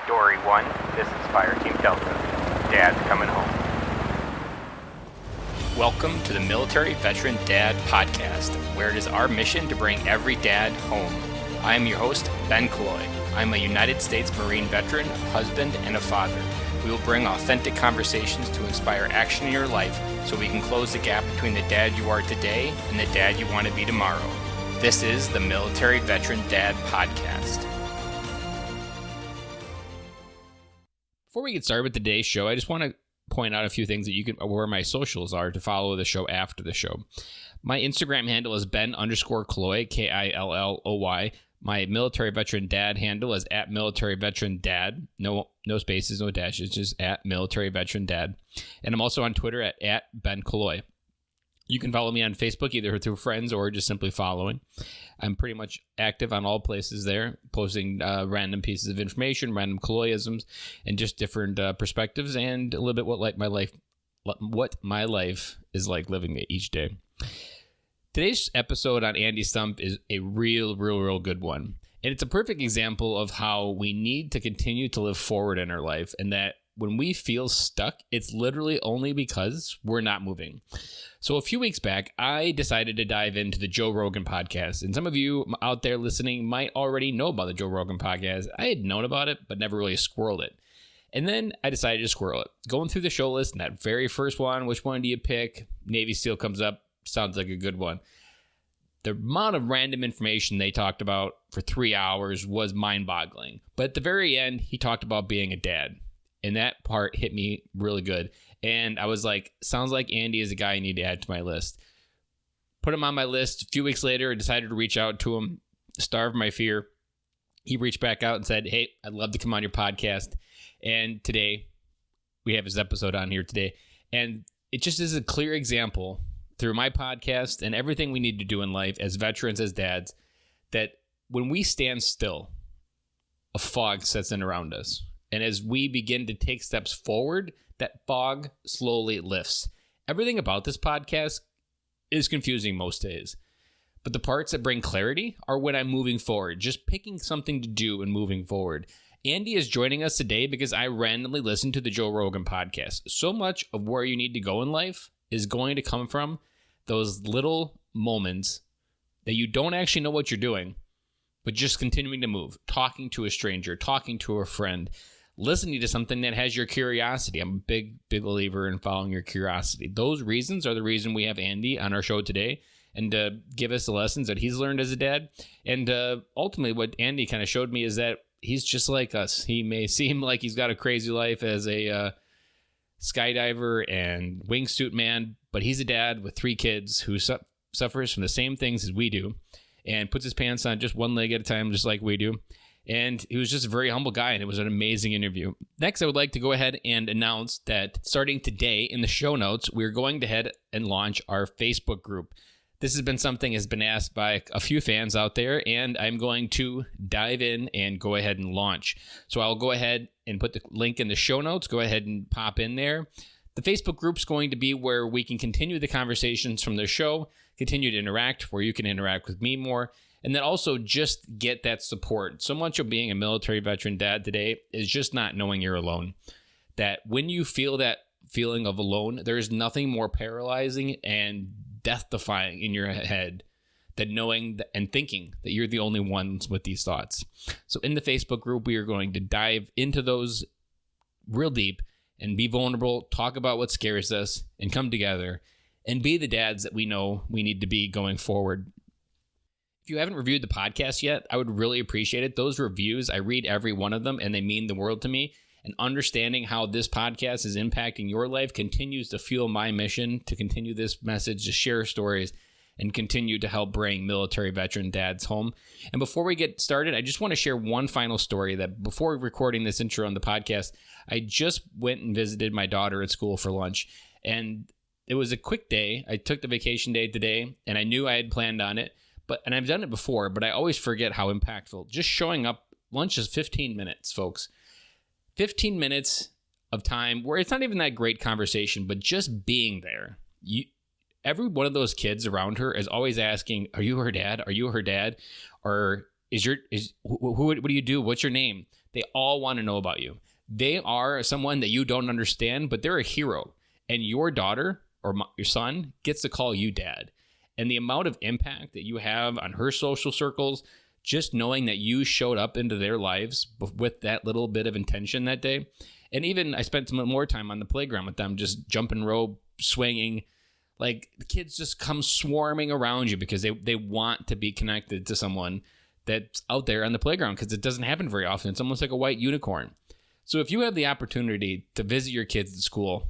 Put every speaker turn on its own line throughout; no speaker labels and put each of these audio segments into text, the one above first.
Story 1, this is Fireteam Delta. Dad's coming home. Welcome to the Military Veteran Dad Podcast, where it is our mission to bring every dad home. I am your host, Ben Cloy. I'm a United States Marine veteran, husband, and a father. We will bring authentic conversations to inspire action in your life so we can close the gap between the dad you are today and the dad you want to be tomorrow. This is the Military Veteran Dad Podcast. Before we get started with today's show, I just want to point out a few things that you can, where my socials are to follow the show after the show. My Instagram handle is Ben_Cloy, Killoy. My Military Veteran Dad handle is @MilitaryVeteranDad. No spaces, no dashes, just @MilitaryVeteranDad. And I'm also on Twitter at Ben Cloy. You can follow me on Facebook either through friends or just simply following. I'm pretty much active on all places there, posting random pieces of information, random Cloyisms, and just different perspectives, and a little bit what my life is like living it each day. Today's episode on Andy Stumpf is a real good one. And it's a perfect example of how we need to continue to live forward in our life, and that when we feel stuck, it's literally only because we're not moving. So a few weeks back, I decided to dive into the Joe Rogan Podcast. And some of you out there listening might already know about the Joe Rogan Podcast. I had known about it, but never really squirreled it. And then I decided to squirrel it. Going through the show list, and that very first one, which one do you pick? Navy SEAL comes up. Sounds like a good one. The amount of random information they talked about for 3 hours was mind-boggling. But at the very end, he talked about being a dad. And that part hit me really good. And I was like, sounds like Andy is a guy I need to add to my list. Put him on my list. A few weeks later, I decided to reach out to him, starve my fear. He reached back out and said, hey, I'd love to come on your podcast. And today, we have his episode on here today. And it just is a clear example through my podcast and everything we need to do in life as veterans, as dads, that when we stand still, a fog sets in around us. And as we begin to take steps forward, that fog slowly lifts. Everything about this podcast is confusing most days. But the parts that bring clarity are when I'm moving forward, just picking something to do and moving forward. Andy is joining us today because I randomly listened to the Joe Rogan Podcast. So much of where you need to go in life is going to come from those little moments that you don't actually know what you're doing, but just continuing to move, talking to a stranger, talking to a friend, listening to something that has your curiosity. I'm a big believer in following your curiosity. Those reasons are the reason we have Andy on our show today, and give us the lessons that he's learned as a dad. And ultimately, what Andy kind of showed me is that he's just like us. He may seem like he's got a crazy life as a skydiver and wingsuit man, but he's a dad with 3 kids who suffers from the same things as we do and puts his pants on just one leg at a time, just like we do. And he was just a very humble guy, and it was an amazing interview. Next, I would like to go ahead and announce that starting today in the show notes, we're going to head and launch our Facebook group. This has been something that's been asked by a few fans out there, and I'm going to dive in and go ahead and launch. So I'll go ahead and put the link in the show notes. Go ahead and pop in there. The Facebook group's going to be where we can continue the conversations from the show, continue to interact, where you can interact with me more, and then also just get that support. So much of being a military veteran dad today is just not knowing you're alone. That when you feel that feeling of alone, there is nothing more paralyzing and death-defying in your head than knowing and thinking that you're the only ones with these thoughts. So in the Facebook group, we are going to dive into those real deep and be vulnerable, talk about what scares us, and come together and be the dads that we know we need to be going forward. If you haven't reviewed the podcast yet, I would really appreciate it. Those reviews, I read every one of them, and they mean the world to me. And understanding how this podcast is impacting your life continues to fuel my mission to continue this message, to share stories, and continue to help bring military veteran dads home. And before we get started, I just want to share one final story that before recording this intro on the podcast, I just went and visited my daughter at school for lunch. And it was a quick day. I took the vacation day today, and I knew I had planned on it. And I've done it before, but I always forget how impactful. Just showing up, lunch is 15 minutes, folks. 15 minutes of time where it's not even that great conversation, but just being there. Every one of those kids around her is always asking, "Are you her dad? Are you her dad?" Or what do you do? What's your name? They all want to know about you. They are someone that you don't understand, but they're a hero. And your daughter or your son gets to call you dad. And the amount of impact that you have on her social circles, just knowing that you showed up into their lives with that little bit of intention that day. And even I spent some more time on the playground with them, just jumping rope, swinging. Like, the kids just come swarming around you because they want to be connected to someone that's out there on the playground, because it doesn't happen very often. It's almost like a white unicorn. So if you have the opportunity to visit your kids at school,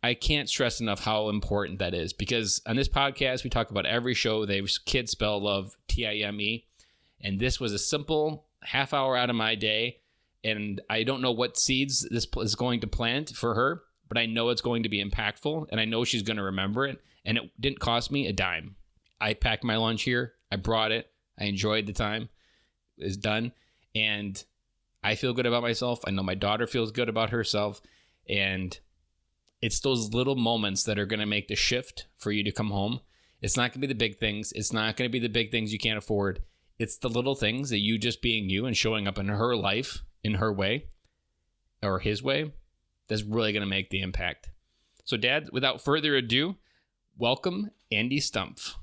I can't stress enough how important that is, because on this podcast, we talk about every show. Kids spell love Time. And this was a simple half hour out of my day. And I don't know what seeds this is going to plant for her, but I know it's going to be impactful, and I know she's going to remember it. And it didn't cost me a dime. I packed my lunch here. I brought it. I enjoyed the time. It's done. And I feel good about myself. I know my daughter feels good about herself. And it's those little moments that are going to make the shift for you to come home. It's not going to be the big things. It's not going to be the big things you can't afford. It's the little things that you just being you and showing up in her life, in her way, or his way, that's really going to make the impact. So, Dad, without further ado, welcome Andy Stumpf.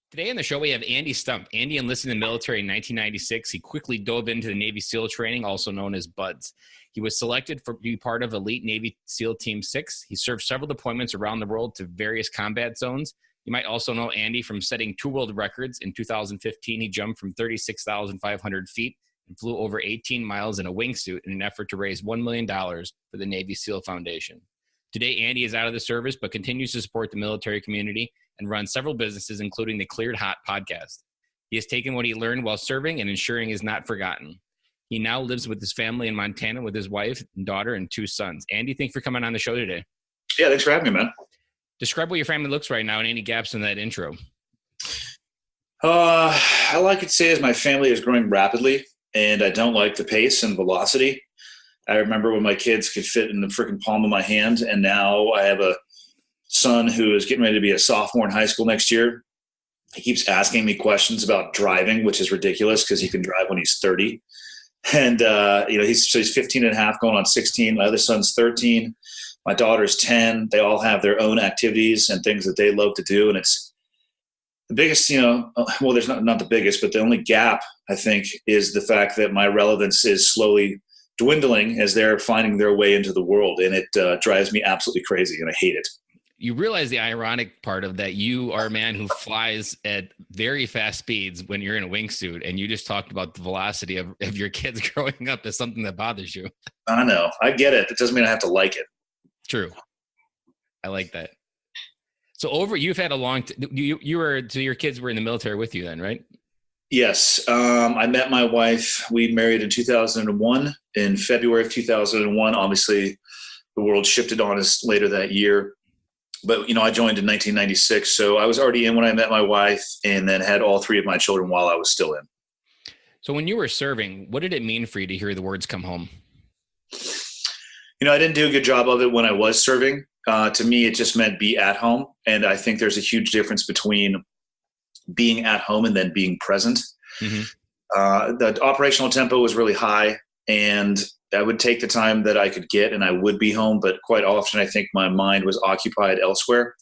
Today on the show, we have Andy Stumpf. Andy enlisted in the military in 1996. He quickly dove into the Navy SEAL training, also known as BUDS. He was selected to be part of Elite Navy SEAL Team 6. He served several deployments around the world to various combat zones. You might also know Andy from setting 2 world records. In 2015, he jumped from 36,500 feet and flew over 18 miles in a wingsuit in an effort to raise $1 million for the Navy SEAL Foundation. Today, Andy is out of the service, but continues to support the military community and runs several businesses, including the Cleared Hot podcast. He has taken what he learned while serving and ensuring is not forgotten. He now lives with his family in Montana with his wife, daughter, and 2 sons. Andy, thanks for coming on the show today.
Yeah, thanks for having me, man.
Describe what your family looks right now and any gaps in that intro.
All I could say is my family is growing rapidly, and I don't like the pace and velocity. I remember when my kids could fit in the freaking palm of my hand, and now I have a son who is getting ready to be a sophomore in high school next year. He keeps asking me questions about driving, which is ridiculous because he can drive when he's 30. And, he's 15 and a half going on 16. My other son's 13. My daughter's 10. They all have their own activities and things that they love to do. And it's the biggest, there's not the biggest, but the only gap, I think, is the fact that my relevance is slowly dwindling as they're finding their way into the world. And it drives me absolutely crazy, and I hate it.
You realize the ironic part of that. You are a man who flies at very fast speeds when you're in a wingsuit, and you just talked about the velocity of your kids growing up as something that bothers you.
I know. I get it. It doesn't mean I have to like it.
True. I like that. So you've had a long, your kids were in the military with you then, right?
Yes. I met my wife. We married in 2001. In February of 2001, obviously the world shifted on us later that year. But, I joined in 1996. So I was already in when I met my wife, and then had all 3 of my children while I was still in.
So when you were serving, what did it mean for you to hear the words "come home"?
I didn't do a good job of it when I was serving. To me, it just meant be at home. And I think there's a huge difference between being at home and then being present. Mm-hmm. The operational tempo was really high, and I would take the time that I could get, and I would be home. But quite often, I think my mind was occupied elsewhere,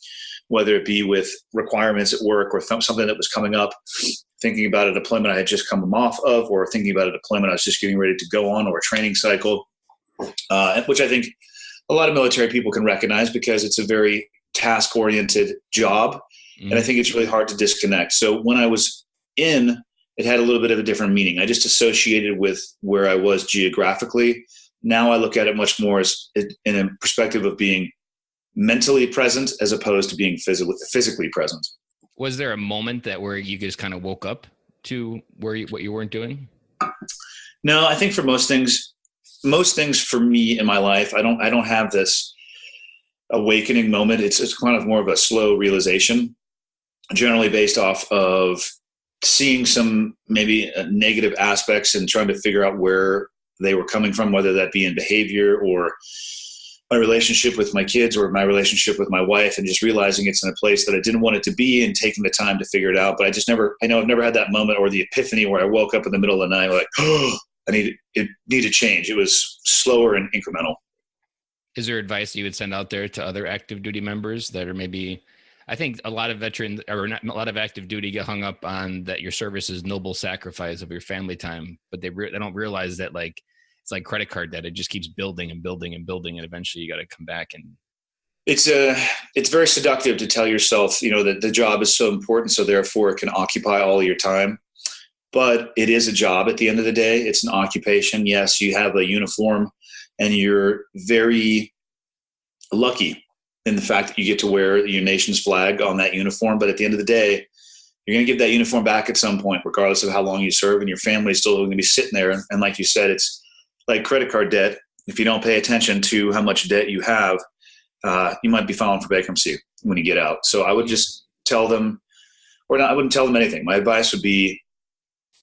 whether it be with requirements at work or something that was coming up, thinking about a deployment I had just come off of, or thinking about a deployment I was just getting ready to go on, or a training cycle, which I think a lot of military people can recognize because it's a very task-oriented job. Mm-hmm. And I think it's really hard to disconnect. So when I was in, it had a little bit of a different meaning. I just associated with where I was geographically. Now I look at it much more as in a perspective of being mentally present as opposed to being physically present.
Was there a moment where you just kind of woke up to what you weren't doing?
No, I think for most things for me in my life, I don't have this awakening moment. It's kind of more of a slow realization, generally based off of seeing some maybe negative aspects and trying to figure out where they were coming from, whether that be in behavior or my relationship with my kids or my relationship with my wife, and just realizing it's in a place that I didn't want it to be and taking the time to figure it out. But I've never had that moment or the epiphany where I woke up in the middle of the night like, oh, it needed change. It was slower and incremental.
Is there advice you would send out there to other active duty members that are maybe, I think a lot of veterans or not, a lot of active duty get hung up on that your service is noble sacrifice of your family time, but they don't realize that like, it's like credit card debt. It just keeps building and building and building. And eventually you got to come back. And
it's very seductive to tell yourself, that the job is so important. So therefore it can occupy all your time, but it is a job at the end of the day. It's an occupation. Yes, you have a uniform and you're very lucky in the fact that you get to wear your nation's flag on that uniform. But at the end of the day, you're going to give that uniform back at some point, regardless of how long you serve, and your family is still going to be sitting there. And like you said, it's like credit card debt. If you don't pay attention to how much debt you have, you might be filing for bankruptcy when you get out. So I would just tell them, I wouldn't tell them anything. My advice would be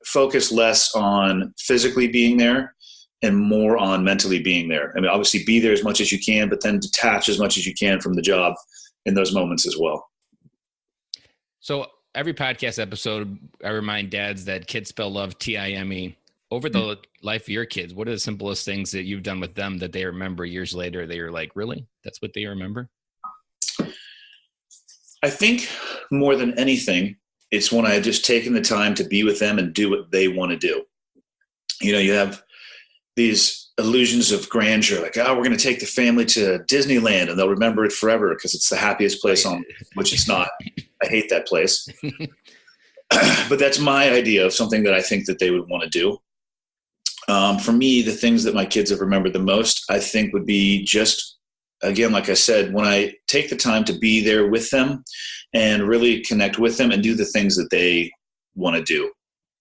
focus less on physically being there and more on mentally being there. I mean, obviously be there as much as you can, but then detach as much as you can from the job in those moments as well.
So every podcast episode, I remind dads that kids spell love Time. Over the life of your kids, what are the simplest things that you've done with them that they remember years later? They are like, really? That's what they remember?
I think more than anything, it's when I just taken the time to be with them and do what they want to do. You have these illusions of grandeur, like, we're going to take the family to Disneyland and they'll remember it forever because it's the happiest place on, which it's not. I hate that place. But that's my idea of something that I think that they would want to do. For me, the things that my kids have remembered the most, I think would be just, again, like I said, when I take the time to be there with them and really connect with them and do the things that they want to do.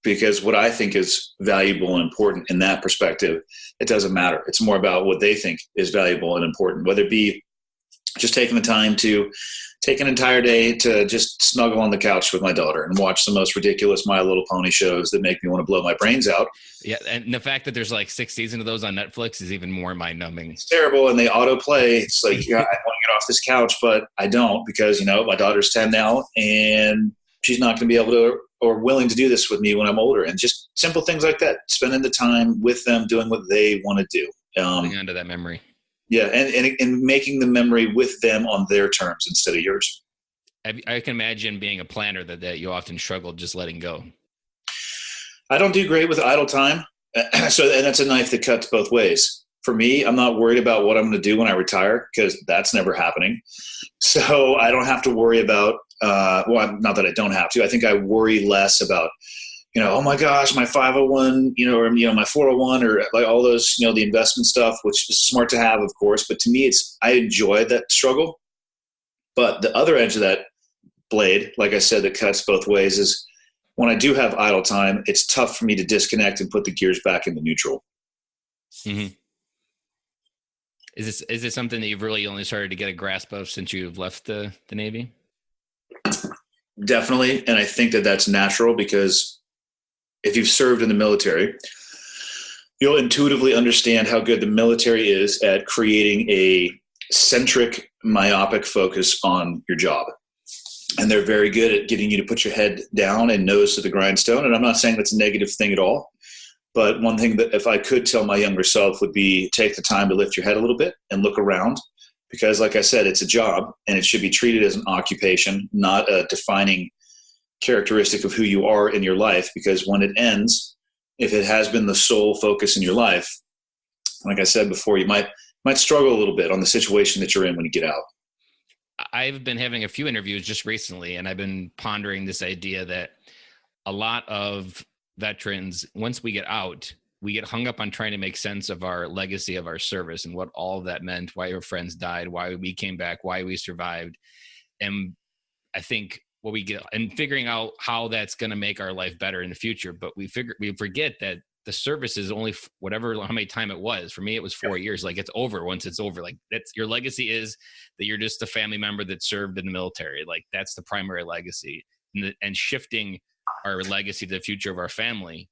Because what I think is valuable and important in that perspective, it doesn't matter. It's more about what they think is valuable and important, whether it be just taking the time to take an entire day to just snuggle on the couch with my daughter and watch the most ridiculous My Little Pony shows that make me want to blow my brains out.
Yeah, and the fact that there's like 6 seasons of those on Netflix is even more mind-numbing.
It's terrible, and they autoplay. It's like, I want to get off this couch, but I don't because, my daughter's 10 now, and she's not going to be able to or willing to do this with me when I'm older. And just simple things like that, spending the time with them, doing what they want to do.
Holding on to that memory.
Yeah, and making the memory with them on their terms instead of yours.
I can imagine being a planner that you often struggle just letting go.
I don't do great with idle time. And that's a knife that cuts both ways. For me, I'm not worried about what I'm going to do when I retire because that's never happening. So I don't have to worry about, not that I don't have to. I think I worry less about, oh my gosh, my 501, or, my 401 or like all those, the investment stuff, which is smart to have, of course. But to me, I enjoy that struggle. But the other edge of that blade, like I said, that cuts both ways is when I do have idle time, it's tough for me to disconnect and put the gears back into neutral.
Mm-hmm. Is this something that you've really only started to get a grasp of since you've left the Navy?
Definitely. And I think that that's natural because if you've served in the military, you'll intuitively understand how good the military is at creating a centric, myopic focus on your job. And they're very good at getting you to put your head down and nose to the grindstone. And I'm not saying that's a negative thing at all. But one thing that if I could tell my younger self would be take the time to lift your head a little bit and look around. Because like I said, it's a job and it should be treated as an occupation, not a defining characteristic of who you are in your life. Because when it ends, if it has been the sole focus in your life, like I said before, you might struggle a little bit on the situation that you're in when you get out.
I've been having a few interviews just recently, and I've been pondering this idea that a lot of veterans, once we get out, we get hung up on trying to make sense of our legacy of our service and what all of that meant, why our friends died, why we came back, why we survived. And I think what we get and figuring out how that's going to make our life better in the future. But we forget that the service is only how many time it was. For me, it was 4 years. Like it's over once it's over. Like that's your legacy is that you're just a family member that served in the military. Like that's the primary legacy. And shifting our legacy to the future of our family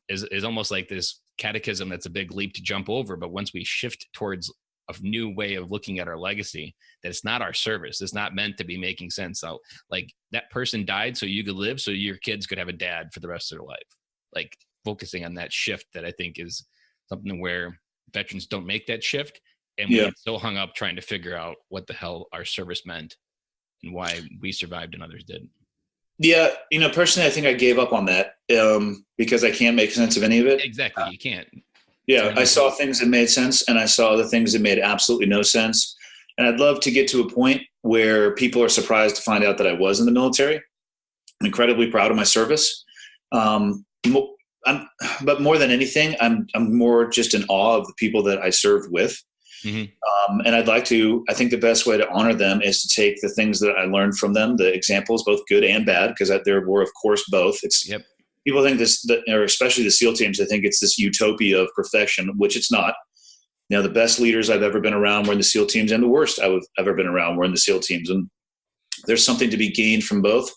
is almost like this catechism that's a big leap to jump over. But once we shift towards a new way of looking at our legacy, that it's not our service, it's not meant to be making sense. So like that person died so you could live, so your kids could have a dad for the rest of their life. Like focusing on that shift that I think is something where veterans don't make that shift. And we get so hung up trying to figure out what the hell our service meant and why we survived and others didn't.
Yeah. Personally, I think I gave up on that because I can't make sense of any of it.
Exactly. You can't.
Yeah. I saw things that made sense and I saw other things that made absolutely no sense. And I'd love to get to a point where people are surprised to find out that I was in the military. I'm incredibly proud of my service. But more than anything, I'm more just in awe of the people that I served with. Mm-hmm. And I think the best way to honor them is to take the things that I learned from them, the examples, both good and bad, because there were, of course, both. People think or especially the SEAL teams, I think it's this utopia of perfection, which it's not. The best leaders I've ever been around were in the SEAL teams, and the worst I've ever been around were in the SEAL teams. And there's something to be gained from both.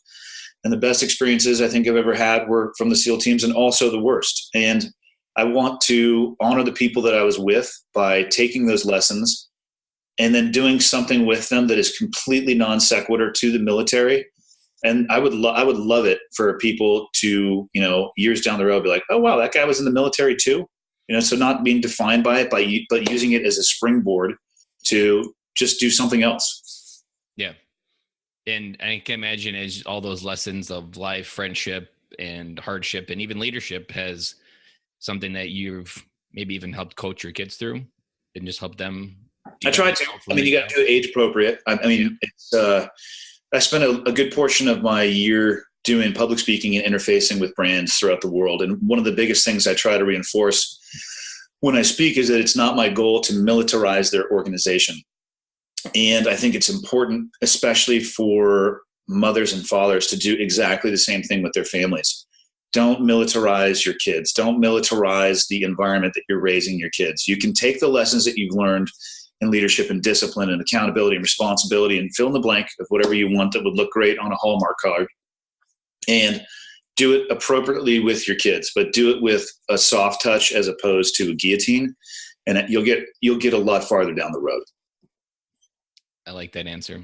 And the best experiences I think I've ever had were from the SEAL teams, and also the worst. And I want to honor the people that I was with by taking those lessons and then doing something with them that is completely non sequitur to the military. And I would love it for people to, years down the road, be like, oh, wow, that guy was in the military too. So not being defined by it, but using it as a springboard to just do something else.
Yeah. And I can imagine as all those lessons of life, friendship and hardship and even leadership has something that you've maybe even helped coach your kids through and just help them.
I try to. You got to do it age appropriate. It's I spent a good portion of my year doing public speaking and interfacing with brands throughout the world. And one of the biggest things I try to reinforce when I speak is that it's not my goal to militarize their organization. And I think it's important, especially for mothers and fathers, to do exactly the same thing with their families. Don't militarize your kids. Don't militarize the environment that you're raising your kids. You can take the lessons that you've learned in leadership and discipline and accountability and responsibility and fill in the blank of whatever you want that would look great on a Hallmark card, and do it appropriately with your kids, but do it with a soft touch as opposed to a guillotine. And you'll get a lot farther down the road.
I like that answer.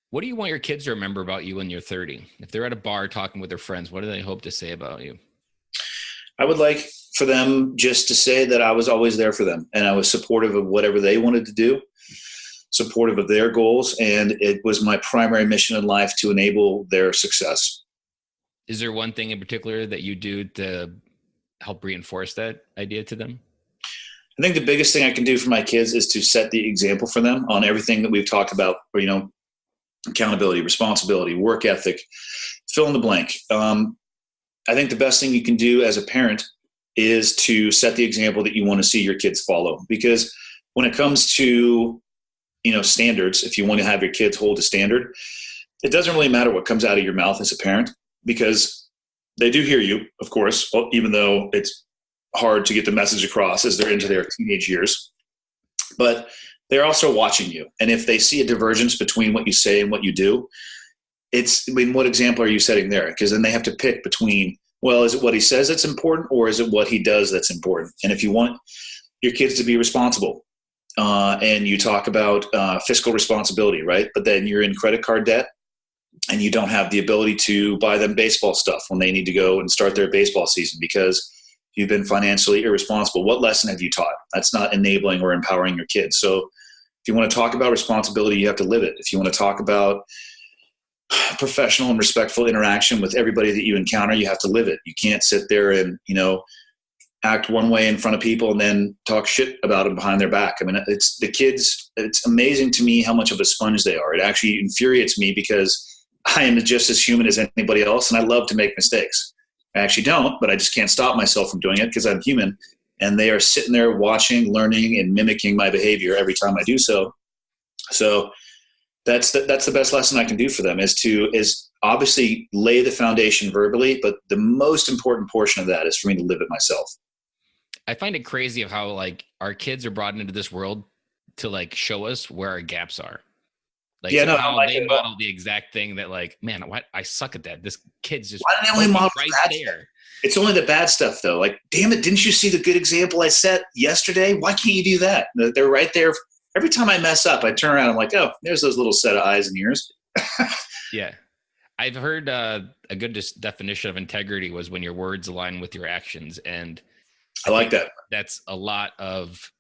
What do you want your kids to remember about you when you're 30? If they're at a bar talking with their friends, what do they hope to say about you?
I would like for them just to say that I was always there for them and I was supportive of whatever they wanted to do, supportive of their goals, and it was my primary mission in life to enable their success.
Is there one thing in particular that you do to help reinforce that idea to them?
I think the biggest thing I can do for my kids is to set the example for them on everything that we've talked about, accountability, responsibility, work ethic, fill in the blank. I think the best thing you can do as a parent is to set the example that you want to see your kids follow. Because when it comes to, standards, if you want to have your kids hold a standard, it doesn't really matter what comes out of your mouth as a parent, because they do hear you, of course, even though it's hard to get the message across as they're into their teenage years. But they're also watching you. And if they see a divergence between what you say and what you do, what example are you setting there? Because then they have to pick between, well, is it what he says that's important, or is it what he does that's important? And if you want your kids to be responsible, and you talk about fiscal responsibility, right? But then you're in credit card debt and you don't have the ability to buy them baseball stuff when they need to go and start their baseball season because you've been financially irresponsible. What lesson have you taught? That's not enabling or empowering your kids. So if you want to talk about responsibility, you have to live it. If you want to talk about professional and respectful interaction with everybody that you encounter, you have to live it. You can't sit there and, act one way in front of people and then talk shit about them behind their back. It's the kids. It's amazing to me how much of a sponge they are. It actually infuriates me because I am just as human as anybody else. And I love to make mistakes. I actually don't, but I just can't stop myself from doing it because I'm human. And they are sitting there watching, learning, and mimicking my behavior every time I do so. So that's the best lesson I can do for them is obviously lay the foundation verbally, but the most important portion of that is for me to live it myself.
I find it crazy of how our kids are brought into this world to show us where our gaps are. They model the exact thing that man, what I suck at that. This kid's just
why do they only model
right there.
It's only the bad stuff though. Damn it, didn't you see the good example I set yesterday? Why can't you do that? They're right there. Every time I mess up, I turn around. I'm like, oh, there's those little set of eyes and ears.
Yeah. I've heard a good definition of integrity was when your words align with your actions. And
I like that.
That's a lot of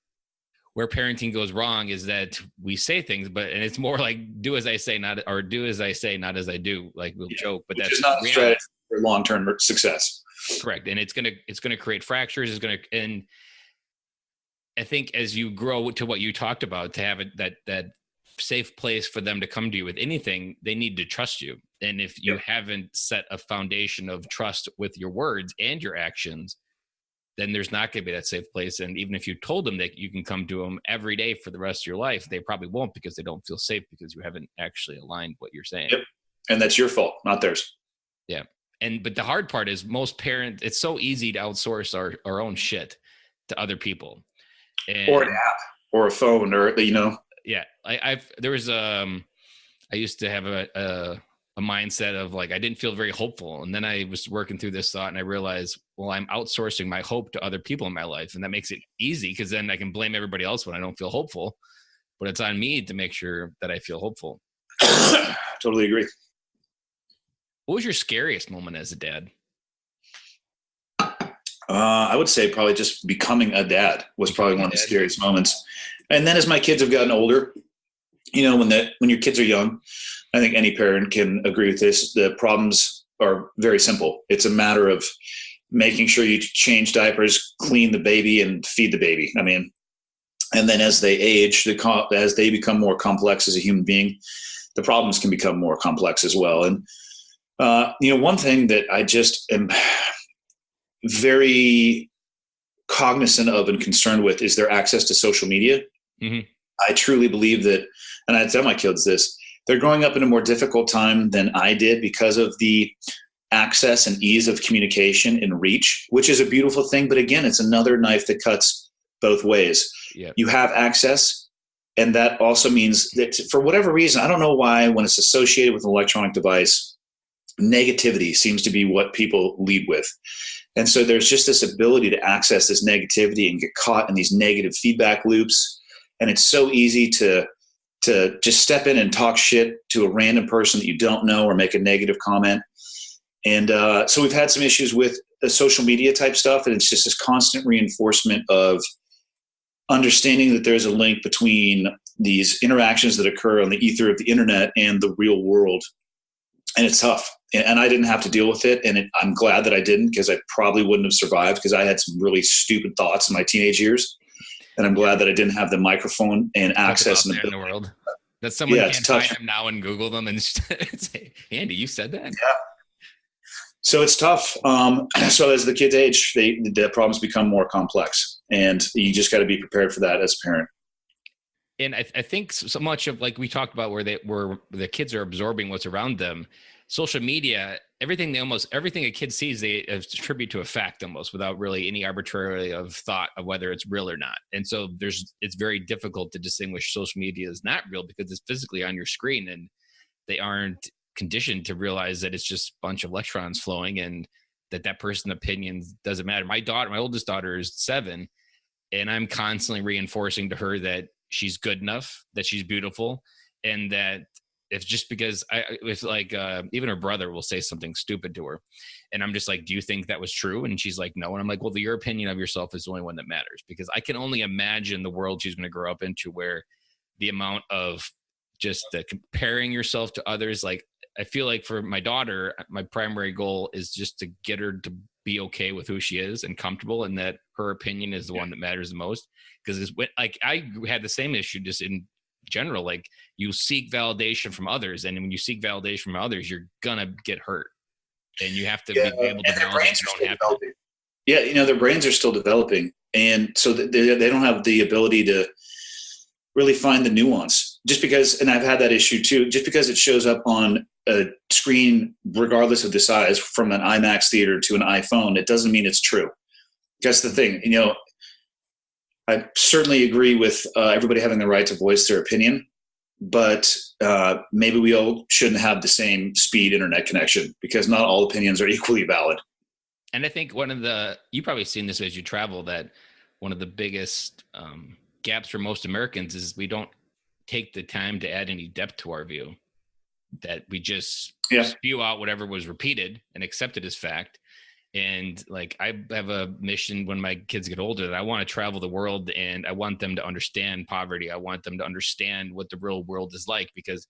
where parenting goes wrong, is that we say things, and it's more like do as I say, not as I do. Like we'll joke, but that's
not a strategy for long-term success.
Correct. And it's gonna create fractures. And I think as you grow to what you talked about, to have that safe place for them to come to you with anything, they need to trust you. And if you haven't set a foundation of trust with your words and your actions, then there's not going to be that safe place. And even if you told them that you can come to them every day for the rest of your life, they probably won't, because they don't feel safe, because you haven't actually aligned what you're saying.
Yep. And that's your fault, not theirs.
Yeah. But the hard part is most parents, it's so easy to outsource our own shit to other people.
Or an app or a phone, or,
Yeah. I used to have a mindset of like, I didn't feel very hopeful. And then I was working through this thought and I realized, well, I'm outsourcing my hope to other people in my life. And that makes it easy, because then I can blame everybody else when I don't feel hopeful, but it's on me to make sure that I feel hopeful.
Totally agree.
What was your scariest moment as a dad?
I would say probably just becoming a dad was probably one of the scariest moments. And then as my kids have gotten older, when your kids are young, I think any parent can agree with this. The problems are very simple. It's a matter of making sure you change diapers, clean the baby, and feed the baby. I mean, and then as they age, as they become more complex as a human being, the problems can become more complex as well. And, one thing that I just am very cognizant of and concerned with is their access to social media. Mm-hmm. I truly believe that, and I tell my kids this, they're growing up in a more difficult time than I did because of the access and ease of communication and reach, which is a beautiful thing. But again, it's another knife that cuts both ways. Yep. You have access, and that also means that for whatever reason, I don't know why, when it's associated with an electronic device, negativity seems to be what people lead with. And so there's just this ability to access this negativity and get caught in these negative feedback loops. And it's so easy to just step in and talk shit to a random person that you don't know, or make a negative comment. And so we've had some issues with the social media type stuff. And it's just this constant reinforcement of understanding that there's a link between these interactions that occur on the ether of the internet and the real world. And it's tough. And I didn't have to deal with it. And I'm glad that I didn't, because I probably wouldn't have survived, because I had some really stupid thoughts in my teenage years. And I'm glad that I didn't have the microphone and access in the world.
That someone can't find them now and Google them and say, Andy, you said that?
Yeah. So it's tough. So as the kids age, the problems become more complex, and you just got to be prepared for that as a parent.
And I think so much of, like we talked about, where the kids are absorbing what's around them, social media, everything a kid sees, they attribute to a fact almost, without really any arbitrary of thought of whether it's real or not. And so it's very difficult to distinguish social media as not real, because it's physically on your screen, and they aren't conditioned to realize that it's just a bunch of electrons flowing, and that person's opinion doesn't matter. My oldest daughter is 7, and I'm constantly reinforcing to her that she's good enough, that she's beautiful, and that if just because it's like, even her brother will say something stupid to her, and I'm just like, do you think that was true? And she's like, no. And I'm like, well, your opinion of yourself is the only one that matters, because I can only imagine the world she's going to grow up into, where the amount of just comparing yourself to others. Like, I feel like for my daughter, my primary goal is just to get her to be okay with who she is and comfortable, and that her opinion is the one that matters the most. Because it's like, I had the same issue just in general. Like, you seek validation from others, and when you seek validation from others, you're gonna get hurt, and you have to be able to validate your own happiness.
Yeah, their brains are still developing, and so they don't have the ability to really find the nuance. Just because, and I've had that issue too, just because it shows up on a screen, regardless of the size, from an IMAX theater to an iPhone, it doesn't mean it's true. That's the thing. I certainly agree with everybody having the right to voice their opinion, but maybe we all shouldn't have the same speed internet connection, because not all opinions are equally valid.
And I think you've probably seen this as you travel, that one of the biggest gaps for most Americans is we don't take the time to add any depth to our view. that we just
Yeah.
spew out whatever was repeated and accepted as fact. And like, I have a mission when my kids get older that I want to travel the world, and I want them to understand poverty. I want them to understand what the real world is like, because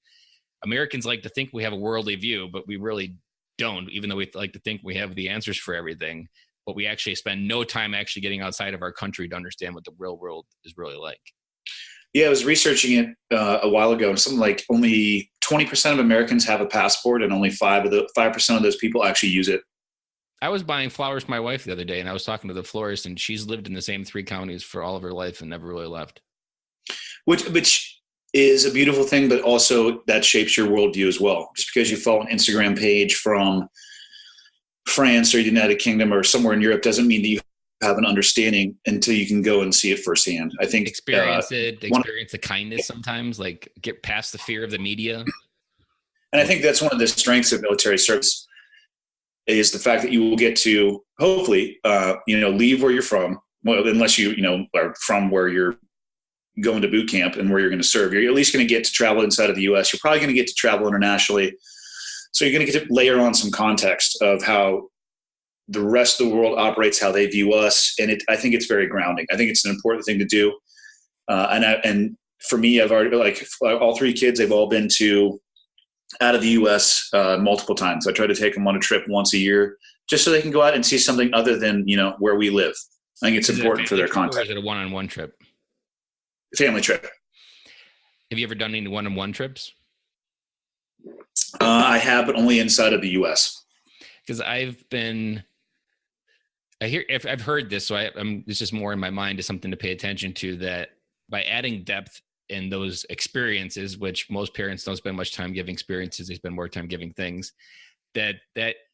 Americans like to think we have a worldly view, but we really don't, even though we like to think we have the answers for everything. But we actually spend no time actually getting outside of our country to understand what the real world is really like.
Yeah, I was researching it a while ago, and something like only 20% of Americans have a passport, and only 5% of those people actually use it.
I was buying flowers for my wife the other day, and I was talking to the florist, and she's lived in the same 3 counties for all of her life and never really left.
Which is a beautiful thing, but also that shapes your worldview as well. Just because you follow an Instagram page from France or United Kingdom or somewhere in Europe doesn't mean that you have an understanding until you can go and see it firsthand. I think
experience the kindness sometimes, like get past the fear of the media.
And I think that's one of the strengths of military service is the fact that you will get to hopefully, leave where you're from. Well, unless you are from where you're going to boot camp and where you're going to serve, you're at least going to get to travel inside of the U.S. You're probably going to get to travel internationally. So you're going to get to layer on some context of how the rest of the world operates, how they view us. And I think it's very grounding. I think it's an important thing to do. And for me, I've already, like, all 3 kids, they've all been out of the U.S. Multiple times. I try to take them on a trip once a year just so they can go out and see something other than, where we live. I think it's important for their context.
Or is it a one-on-one trip?
Family trip. Have
you ever done any one-on-one trips?
I have, but only inside of the U.S.
Because I've heard this, so it's just more in my mind, is something to pay attention to, that by adding depth in those experiences, which most parents don't spend much time giving experiences, they spend more time giving things, that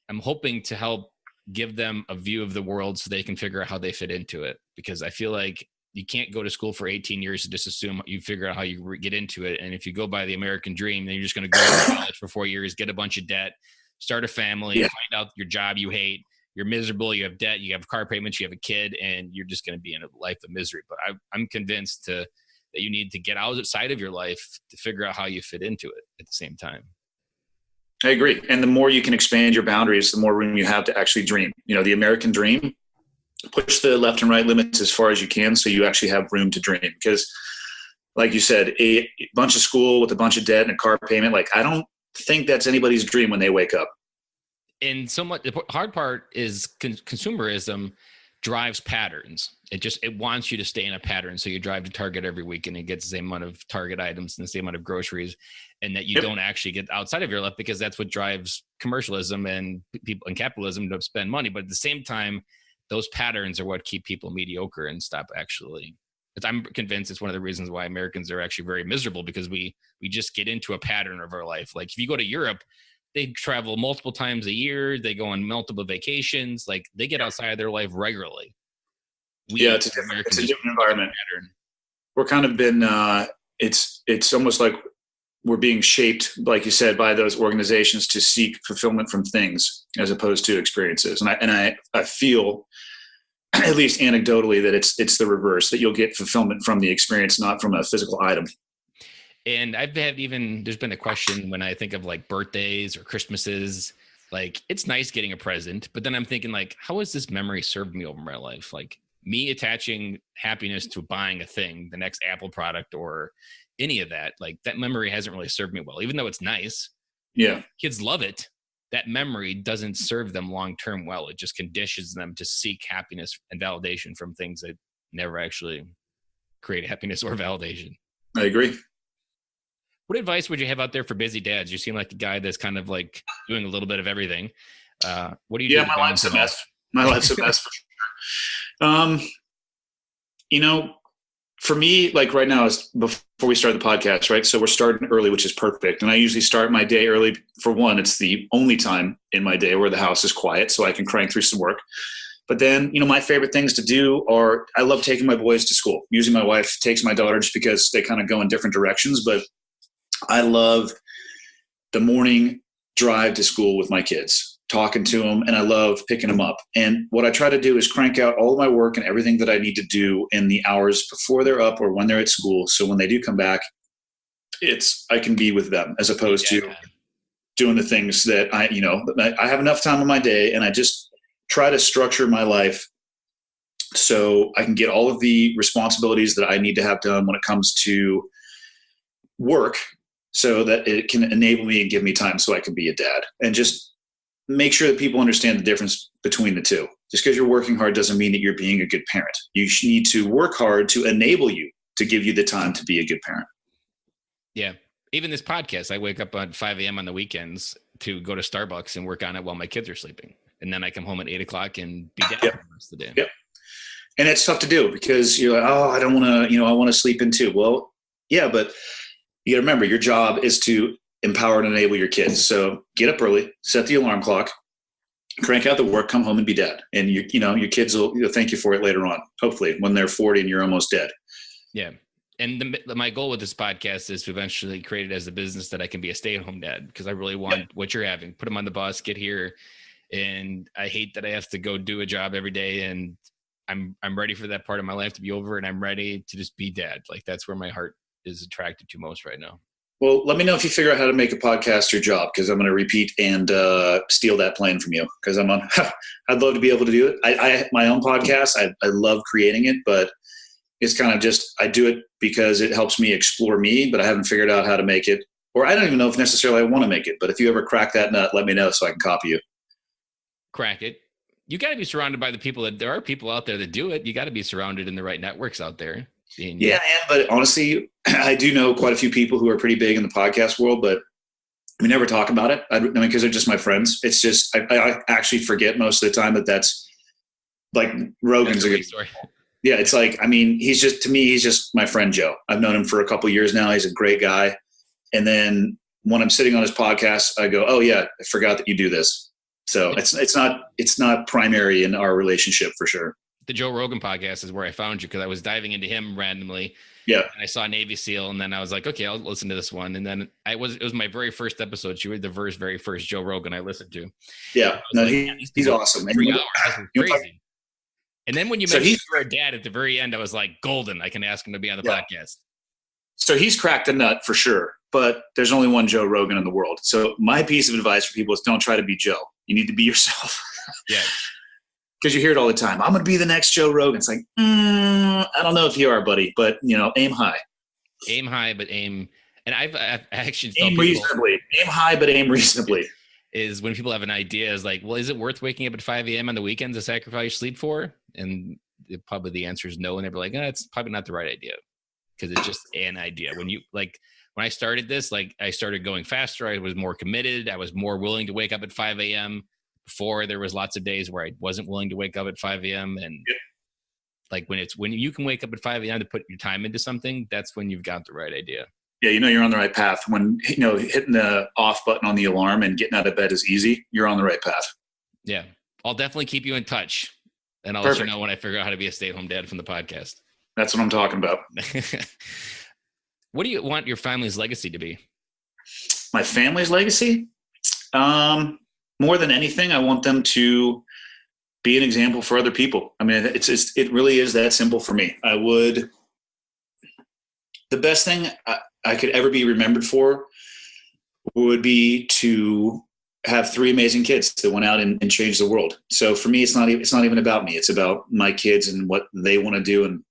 I'm hoping to help give them a view of the world so they can figure out how they fit into it. Because I feel like you can't go to school for 18 years and just assume you figure out how you get into it. And if you go by the American dream, then you're just going to go to college for 4 years, get a bunch of debt, start a family, find out your job you hate, you're miserable, you have debt, you have car payments, you have a kid, and you're just going to be in a life of misery. But I'm convinced that you need to get outside of your life to figure out how you fit into it at the same time.
I agree. And the more you can expand your boundaries, the more room you have to actually dream. The American dream, push the left and right limits as far as you can so you actually have room to dream. Because like you said, a bunch of school with a bunch of debt and a car payment, like, I don't think that's anybody's dream when they wake up.
And somewhat the hard part is consumerism drives patterns. It wants you to stay in a pattern. So you drive to Target every week and it gets the same amount of Target items and the same amount of groceries, and that you don't actually get outside of your life, because that's what drives commercialism and people and capitalism to spend money. But at the same time, those patterns are what keep people mediocre and stop actually. I'm convinced it's one of the reasons why Americans are actually very miserable, because we just get into a pattern of our life. Like if you go to Europe, they travel multiple times a year. They go on multiple vacations. Like they get outside of their life regularly.
It's a different environment. Pattern. We're kind of been, it's almost like we're being shaped, like you said, by those organizations to seek fulfillment from things as opposed to experiences. And I feel, at least anecdotally, that it's the reverse, that you'll get fulfillment from the experience, not from a physical item.
And there's been a question when I think of like birthdays or Christmases, like it's nice getting a present, but then I'm thinking like, how has this memory served me over my life? Like me attaching happiness to buying a thing, the next Apple product or any of that, like that memory hasn't really served me well, even though it's nice.
Yeah.
Kids love it. That memory doesn't serve them long-term well. It just conditions them to seek happiness and validation from things that never actually create happiness or validation.
I agree.
What advice would you have out there for busy dads? You seem like a guy that's kind of like doing a little bit of everything. What do you do?
Yeah, my life's a mess. My life's a mess for sure. For me, like right now is before we start the podcast, right? So we're starting early, which is perfect. And I usually start my day early. For one, it's the only time in my day where the house is quiet, so I can crank through some work. But then, my favorite things to do are, I love taking my boys to school. Usually my wife takes my daughter just because they kind of go in different directions. But I love the morning drive to school with my kids, talking to them, and I love picking them up. And what I try to do is crank out all of my work and everything that I need to do in the hours before they're up or when they're at school. So when they do come back, I can be with them as opposed to doing the things that I have enough time in my day, and I just try to structure my life so I can get all of the responsibilities that I need to have done when it comes to work, so that it can enable me and give me time so I can be a dad, and just make sure that people understand the difference between the two. Just because you're working hard doesn't mean that you're being a good parent. You need to work hard to enable you to give you the time to be a good parent.
Yeah. Even this podcast, I wake up at 5 a.m. on the weekends to go to Starbucks and work on it while my kids are sleeping. And then I come home at 8 o'clock and be dad for the rest of the day.
Yep. And it's tough to do because you're like, oh, I don't want to, I want to sleep in too. Well, yeah, but you got to remember, your job is to empower and enable your kids. So get up early, set the alarm clock, crank out the work, come home and be dad. And your kids will thank you for it later on, hopefully when they're 40 and you're almost dead.
Yeah. And my goal with this podcast is to eventually create it as a business that I can be a stay-at-home dad, because I really want what you're having. Put them on the bus, get here. And I hate that I have to go do a job every day. And I'm ready for that part of my life to be over, and I'm ready to just be dad. Like, that's where my heart is attracted to most right now.
Well, let me know if you figure out how to make a podcast your job, because I'm going to repeat and steal that plane from you, because I'd love to be able to do it. I my own podcast. I love creating it, but it's kind of just, I do it because it helps me explore me, but I haven't figured out how to make it, or I don't even know if necessarily I want to make it. But if you ever crack that nut, let me know so I can copy you.
Crack it. You got to be surrounded by the people there are people out there that do it. You got to be surrounded in the right networks out there.
Yeah, but honestly, I do know quite a few people who are pretty big in the podcast world, but we never talk about it. I mean, because they're just my friends. It's just, I actually forget most of the time that's like Rogan's a good story. Yeah, it's like, I mean, he's just my friend Joe. I've known him for a couple of years now. He's a great guy. And then when I'm sitting on his podcast, I go, oh yeah, I forgot that you do this. So it's not primary in our relationship for sure.
The Joe Rogan Podcast is where I found you, because I was diving into him randomly.
Yeah.
And I saw Navy SEAL, and then I was like, okay, I'll listen to this one. And then it was my very first episode. You were the very first Joe Rogan I listened to.
Yeah. No, he's awesome.
3 hours. That's crazy. And then when you mentioned you're a dad at the very end, I was like, golden. I can ask him to be on the podcast.
So he's cracked a nut for sure, but there's only one Joe Rogan in the world. So my piece of advice for people is don't try to be Joe. You need to be yourself.
Yeah.
Because you hear it all the time. I'm going to be the next Joe Rogan. It's like, I don't know if you are, buddy, but aim high.
Aim high, but aim. And I've actually
aim reasonably. Aim high, but aim reasonably.
Is when people have an idea is like, well, is it worth waking up at 5 a.m. on the weekends to sacrifice sleep for? And probably the answer is no. And they're like, it's probably not the right idea, because it's just an idea. When I started this, like, I started going faster. I was more committed. I was more willing to wake up at 5 a.m. Before, there was lots of days where I wasn't willing to wake up at 5 a.m. And like when you can wake up at 5 a.m. to put your time into something, that's when you've got the right idea. Yeah, you're on the right path. When hitting the off button on the alarm and getting out of bed is easy, you're on the right path. Yeah, I'll definitely keep you in touch, and I'll let you know when I figure out how to be a stay-at-home dad from the podcast. That's what I'm talking about. What do you want your family's legacy to be? My family's legacy? More than anything, I want them to be an example for other people. I mean, it really is that simple for me. The best thing I could ever be remembered for would be to have 3 amazing kids that went out and changed the world. So for me, it's not even about me. It's about my kids and what they want to do, and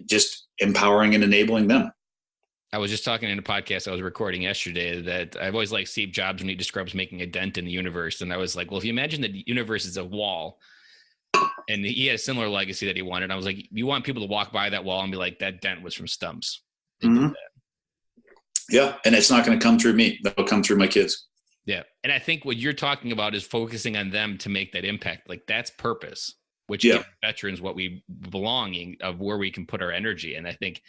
just empowering and enabling them. I was just talking in a podcast I was recording yesterday that I've always liked Steve Jobs when he describes making a dent in the universe. And I was like, well, if you imagine the universe is a wall, and he had a similar legacy that he wanted, I was like, you want people to walk by that wall and be like, that dent was from Stumpf's. Mm-hmm. Yeah. And it's not going to come through me. That'll come through my kids. Yeah. And I think what you're talking about is focusing on them to make that impact. Like, that's purpose, which gives veterans what we belonging of where we can put our energy. And I think,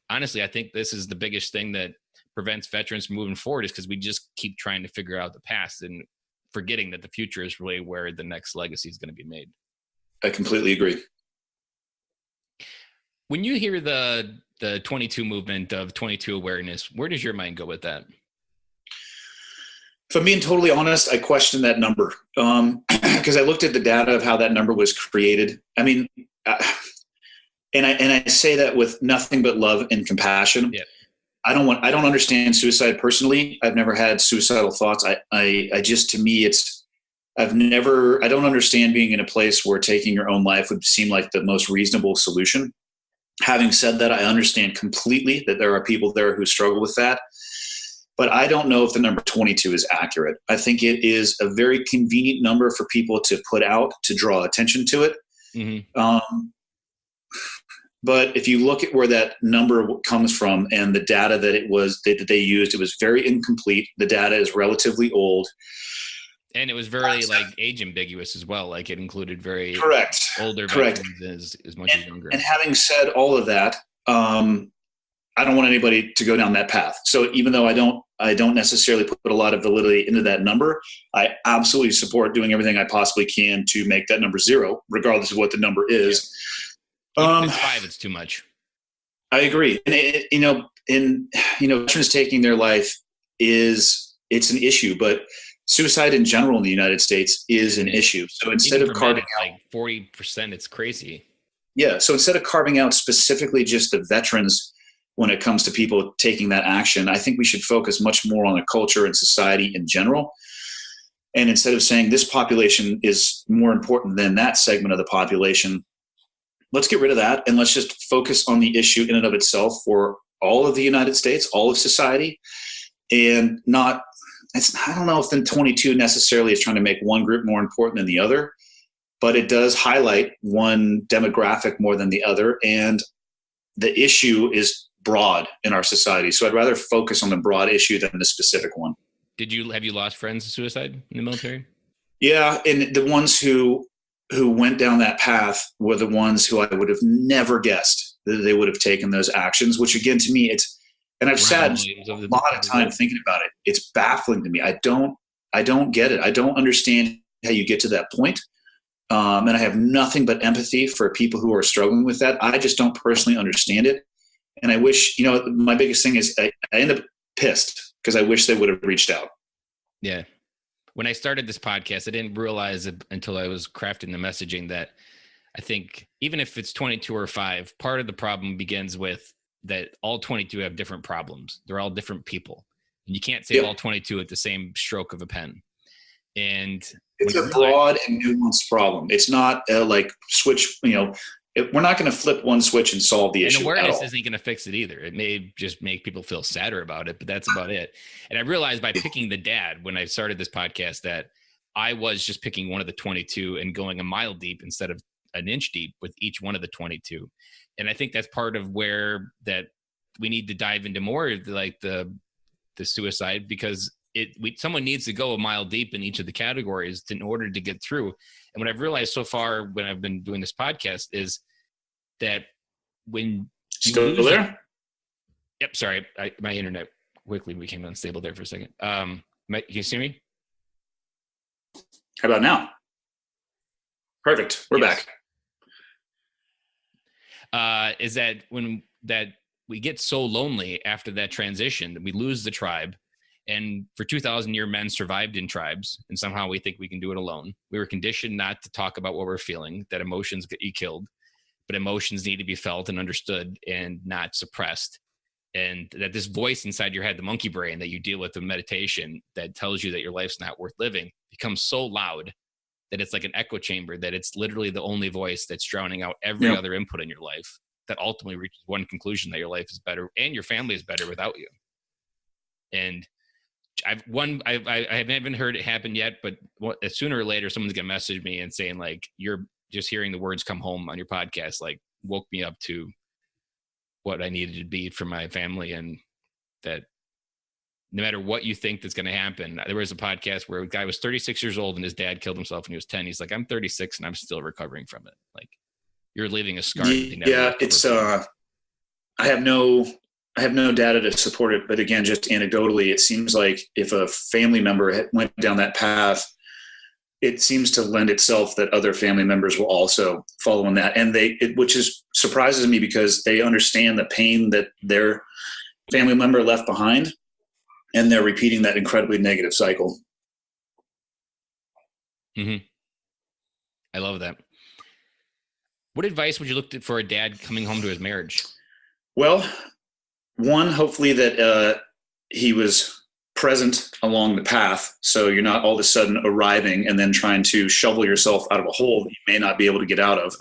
honestly, I think this is the biggest thing that prevents veterans from moving forward, is because we just keep trying to figure out the past and forgetting that the future is really where the next legacy is going to be made. I completely agree. When you hear the 22 movement of 22 awareness, where does your mind go with that? If I'm being totally honest, I question that number, because I looked at the data of how that number was created. I mean, and I say that with nothing but love and compassion. Yeah.
I don't understand suicide personally. I've never had suicidal thoughts. I just, to me, I don't understand being in a place where taking your own life would seem like the most reasonable solution. Having said that, I understand completely that there are people there who struggle with that. But I don't know if the number 22 is accurate. I think it is a very convenient number for people to put out to draw attention to it. Mm-hmm. But if you look at where that number comes from and the data that they used, it was very incomplete. The data is relatively old.
And it was very age ambiguous as well. Like it included very older
Correct.
veterans as much as younger.
And having said all of that, I don't want anybody to go down that path. So even though I don't necessarily put a lot of validity into that number, I absolutely support doing everything I possibly can to make that number 0, regardless of what the number is.
Even if it's 5, it's too much.
I agree. And veterans taking their life it's an issue, but suicide in general in the United States is an issue. So instead of carving out
40%, it's crazy.
Yeah. So instead of carving out specifically just the veterans when it comes to people taking that action, I think we should focus much more on the culture and society in general. And instead of saying this population is more important than that segment of the population, let's get rid of that and let's just focus on the issue in and of itself for all of the United States, all of society, and I don't know if the 22 necessarily is trying to make one group more important than the other, but it does highlight one demographic more than the other. And the issue is broad in our society. So I'd rather focus on the broad issue than the specific one.
Have you lost friends to suicide in the military?
Yeah. And the ones who went down that path were the ones who I would have never guessed that they would have taken those actions, which again, to me, and I've sat a lot of time thinking about it. It's baffling to me. I don't get it. I don't understand how you get to that point. And I have nothing but empathy for people who are struggling with that. I just don't personally understand it. And I wish, my biggest thing is I end up pissed because I wish they would have reached out.
Yeah. When I started this podcast, I didn't realize it until I was crafting the messaging that I think even if it's 22 or 5, part of the problem begins with that all 22 have different problems. They're all different people. And you can't save all 22 at the same stroke of a pen. And
it's a broad and nuanced problem. It's not switch, we're not going to flip one switch and solve the issue.
And awareness isn't going to fix it either. It may just make people feel sadder about it, but that's about it. And I realized by picking the dad when I started this podcast that I was just picking one of the 22 and going a mile deep instead of an inch deep with each one of the 22. And I think that's part of where that we need to dive into more like the suicide, because someone needs to go a mile deep in each of the categories in order to get through. And what I've realized so far when I've been doing this podcast is that when
still there?
Yep. Sorry. My internet quickly became unstable there for a second. Can you see me?
How about now? Perfect. We're back.
Is that when we get so lonely after that transition that we lose the tribe. And for 2,000-year men survived in tribes, and somehow we think we can do it alone. We were conditioned not to talk about what we're feeling, that emotions get you killed, but emotions need to be felt and understood and not suppressed. And that this voice inside your head, the monkey brain that you deal with in meditation that tells you that your life's not worth living, becomes so loud that it's like an echo chamber, that it's literally the only voice that's drowning out every other input in your life, that ultimately reaches one conclusion, that your life is better and your family is better without you. And I haven't heard it happen yet, but sooner or later, someone's going to message me and saying like, you're just hearing the words come home on your podcast, like woke me up to what I needed to be for my family. And that no matter what you think that's going to happen, there was a podcast where a guy was 36 years old and his dad killed himself when he was 10. He's like, I'm 36 and I'm still recovering from it. Like, you're leaving a scar.
Yeah, it's I have no data to support it, but again, just anecdotally, it seems like if a family member went down that path, it seems to lend itself that other family members will also follow in that. And which surprises me because they understand the pain that their family member left behind, and they're repeating that incredibly negative cycle.
Mm-hmm. I love that. What advice would you look for a dad coming home to his marriage?
Well, one, hopefully that he was present along the path. So you're not all of a sudden arriving and then trying to shovel yourself out of a hole that you may not be able to get out of.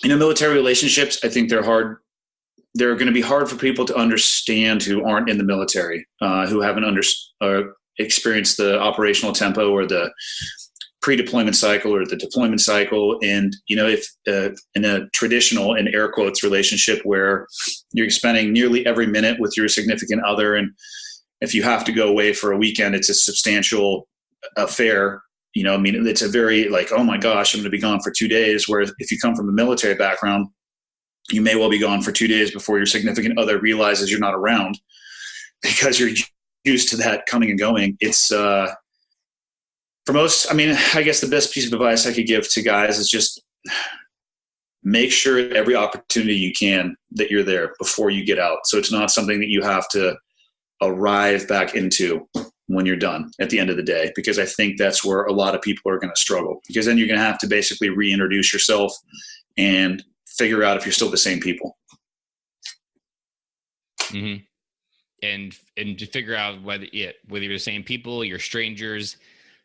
Military relationships, I think they're hard. They're going to be hard for people to understand who aren't in the military, who haven't experienced the operational tempo or the pre-deployment cycle or the deployment cycle. And, if in a traditional, in air quotes, relationship where you're spending nearly every minute with your significant other, and if you have to go away for a weekend, it's a substantial affair. It's a very oh my gosh, I'm going to be gone for 2 days. Whereas if you come from a military background, you may well be gone for 2 days before your significant other realizes you're not around, because you're used to that coming and going. It's, for most, I guess the best piece of advice I could give to guys is just make sure every opportunity you can that you're there before you get out. So it's not something that you have to arrive back into when you're done at the end of the day, because I think that's where a lot of people are going to struggle, because then you're going to have to basically reintroduce yourself and figure out if you're still the same people.
Mm-hmm. And to figure out whether you're the same people, you're strangers.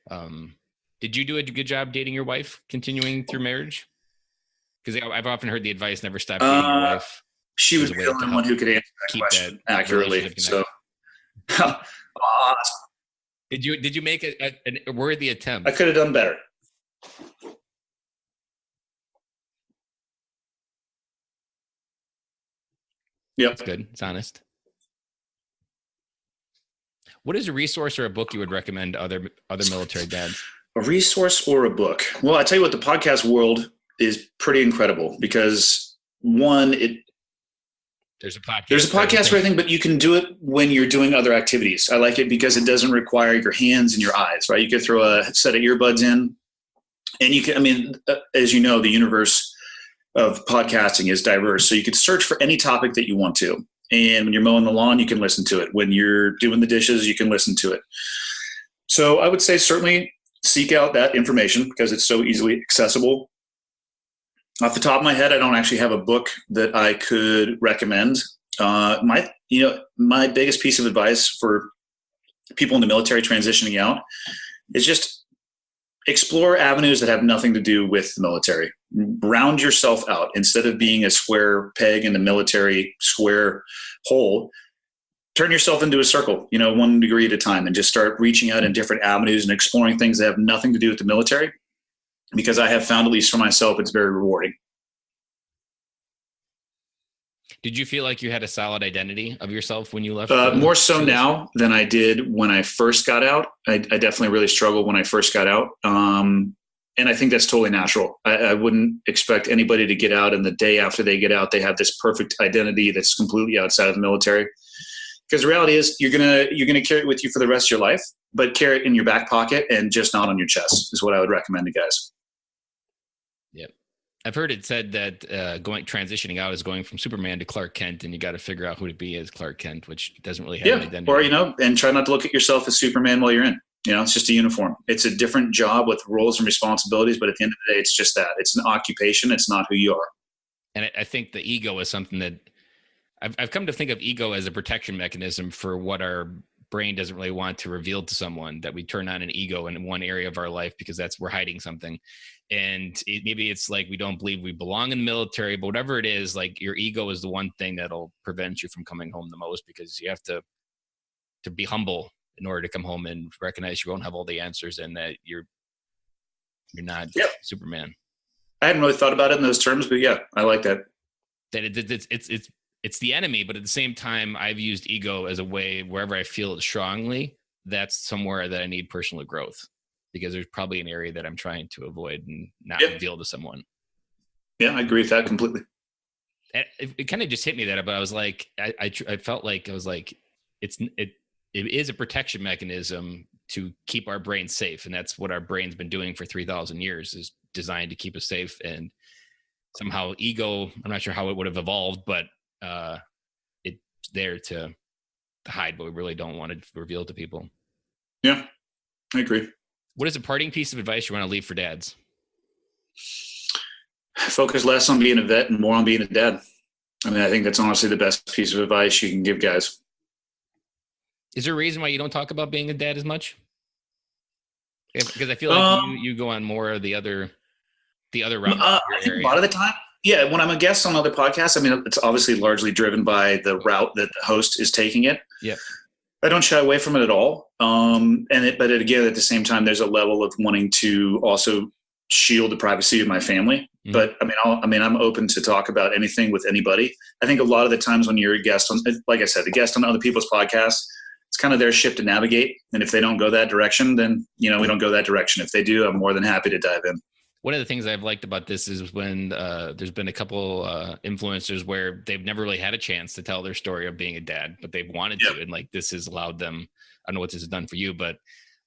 Did you do a good job dating your wife, continuing through marriage? Because I've often heard the advice, never stop dating your wife.
She was the only one who could answer that question accurately. So,
did you make a worthy attempt?
I could have done better. Yep.
That's good. It's honest. What is a resource or a book you would recommend to other military dads?
A resource or a book? Well, I tell you what, the podcast world is pretty incredible, because one,
there's a podcast
for everything, but you can do it when you're doing other activities. I like it because it doesn't require your hands and your eyes, right? You could throw a set of earbuds in, and you can, as you know, the universe of podcasting is diverse. So you could search for any topic that you want to. And when you're mowing the lawn, you can listen to it. When you're doing the dishes, you can listen to it. So I would say certainly seek out that information, because it's so easily accessible. Off the top of my head, I don't actually have a book that I could recommend. My biggest piece of advice for people in the military transitioning out is just explore avenues that have nothing to do with the military. Round yourself out. Instead of being a square peg in the military square hole, turn yourself into a circle, 1 degree at a time, and just start reaching out in different avenues and exploring things that have nothing to do with the military. Because I have found, at least for myself, it's very rewarding.
Did you feel like you had a solid identity of yourself when you left?
More so now than I did when I first got out. I definitely really struggled when I first got out. And I think that's totally natural. I wouldn't expect anybody to get out and the day after they get out, they have this perfect identity that's completely outside of the military. Because the reality is you're gonna carry it with you for the rest of your life, but carry it in your back pocket and just not on your chest is what I would recommend to guys.
Yeah. I've heard it said that transitioning out is going from Superman to Clark Kent, and you got to figure out who to be as Clark Kent, which doesn't really have an identity.
Or, and try not to look at yourself as Superman while you're in. It's just a uniform. It's a different job with roles and responsibilities, but at the end of the day, it's just that. It's an occupation. It's not who you are.
And I think the ego is something that I've come to think of ego as a protection mechanism for what our brain doesn't really want to reveal to someone, that we turn on an ego in one area of our life because we're hiding something. And maybe it's like we don't believe we belong in the military, but whatever it is, like your ego is the one thing that'll prevent you from coming home the most, because you have to be humble in order to come home and recognize you won't have all the answers and that you're not Superman.
I hadn't really thought about it in those terms, but yeah, I like that.
That it's the enemy, but at the same time, I've used ego as a way, wherever I feel it strongly, that's somewhere that I need personal growth, because there's probably an area that I'm trying to avoid and not reveal to someone. Yeah,
I agree with that completely.
It kind of just hit me that, but I was like, I felt like I was like, it is a protection mechanism to keep our brain safe, and that's what our brain's been doing for 3,000 years, is designed to keep us safe. And somehow ego, I'm not sure how it would have evolved, but it's there to hide what we really don't want to reveal to people.
Yeah, I agree.
What is a parting piece of advice you want to leave for dads?
Focus less on being a vet and more on being a dad. I mean, I think that's honestly the best piece of advice you can give guys.
Is there a reason why you don't talk about being a dad as much? Because I feel like you go on more of the other route.
I think a lot of the time, yeah, when I'm a guest on other podcasts, I mean, it's obviously largely driven by the route that the host is taking it.
Yeah.
I don't shy away from it at all. But again, at the same time, there's a level of wanting to also shield the privacy of my family. Mm-hmm. But I'm open to talk about anything with anybody. I think a lot of the times when you're a guest on, like I said, a guest on other people's podcasts, it's kind of their ship to navigate. And if they don't go that direction, then, we don't go that direction. If they do, I'm more than happy to dive in.
One of the things I've liked about this is when there's been a couple influencers where they've never really had a chance to tell their story of being a dad, but they've wanted to. And like, this has allowed them, I don't know what this has done for you, but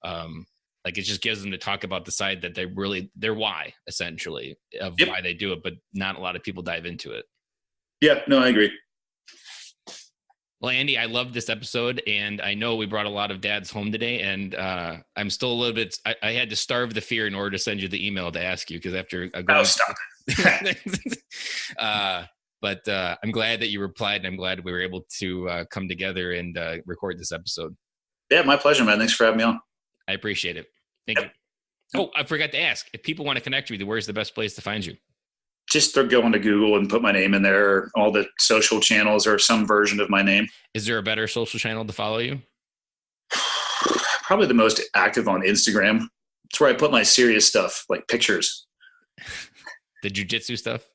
like it just gives them to talk about the side that their why, essentially, of why they do it, but not a lot of people dive into it.
Yeah, no, I agree.
Well, Andy, I love this episode, and I know we brought a lot of dads home today, and I'm still a little bit, I had to starve the fear in order to send you the email to ask you, because after
stop it.
But I'm glad that you replied, and I'm glad we were able to come together and record this episode.
Yeah, my pleasure, man. Thanks for having me on.
I appreciate it. Thank you. Oh, I forgot to ask, if people want to connect with you, where's the best place to find you?
Just go into Google and put my name in there. All the social channels or some version of my name.
Is there a better social channel to follow you?
Probably the most active on Instagram. It's where I put my serious stuff, like pictures.
The jiu-jitsu stuff?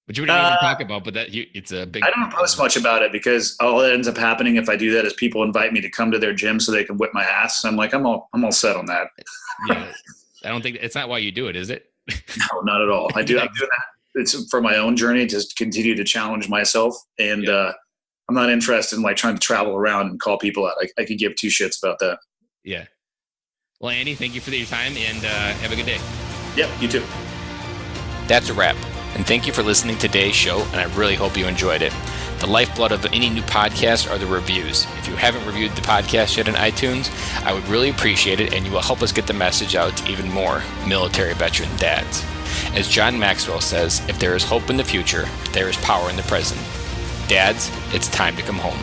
Which we didn't even talk about, but it's a big...
I don't post much about it because all that ends up happening if I do that is people invite me to come to their gym so they can whip my ass. I'm like, I'm all set on that.
Yeah, I don't think... It's not why you do it, is it?
No, not at all. I'm doing that. It's for my own journey to continue to challenge myself. And I'm not interested in like trying to travel around and call people out. I could give two shits about that.
Yeah. Well, Andy, thank you for your time and have a good day.
Yep, you too.
That's a wrap. And thank you for listening to today's show. And I really hope you enjoyed it. The lifeblood of any new podcast are the reviews. If you haven't reviewed the podcast yet on iTunes, I would really appreciate it. And you will help us get the message out to even more military veteran dads. As John Maxwell says, if there is hope in the future, there is power in the present. Dads, it's time to come home.